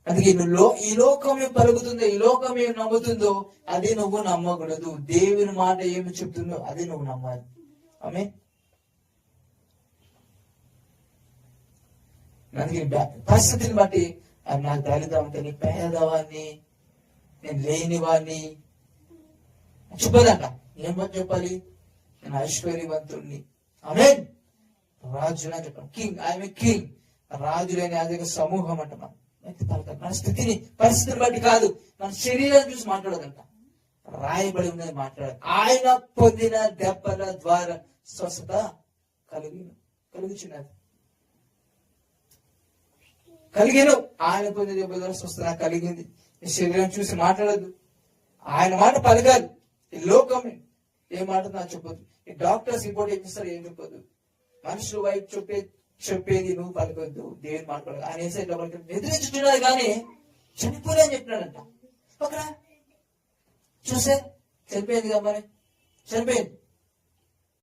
అందుకే ఈ లోకం ఏం పలుకుతుందో, ఈ లోకం ఏం నమ్ముతుందో అది నువ్వు నమ్మకూడదు. దేవుని మాట ఏమి చెప్తుందో అది నువ్వు నమ్మాలి. ఆమె అందుకే పరిస్థితిని బట్టి నాకు దళిత ఉంటే నీ పేదవాడిని, నేను లేని వాడిని చెప్పదంట. ఏం చెప్పాలి? నేను ఐశ్వర్యవంతుడిని, ఆమె రాజులు అని చెప్పాను. King, I'm king. రాజులైన అదే సమూహం అంట. మనం మన స్థితిని పరిస్థితిని బట్టి కాదు, మన శరీరాన్ని చూసి మాట్లాడదంట. రాయబడి ఉన్నది మాట్లాడాలి. ఆయన పొందిన దెబ్బల ద్వారా స్వస్థత కలుగుచున్నది. కలిగిన ఆయన పొందిన దెబ్బల ద్వారా స్వస్థత కలిగింది. ఈ శరీరం చూసి మాట్లాడద్దు, ఆయన మాట పలకాలి. ఈ లోకమే ఏ మాట నాకు చెప్పొద్దు. ఈ డాక్టర్స్ రిపోర్ట్ ఏం చేస్తారు, ఏం చెప్పొద్దు. మనుషులు వైపు చెప్పేది నువ్వు పలకొద్దు. దేవుని మాట పలక. ఆయన ఏ సైడ్ ఎదురించుతున్నది కానీ చనిపోలే అని చెప్పినాడంట. ఒకరా చూసే చనిపోయింది కదా, మరి చనిపోయింది.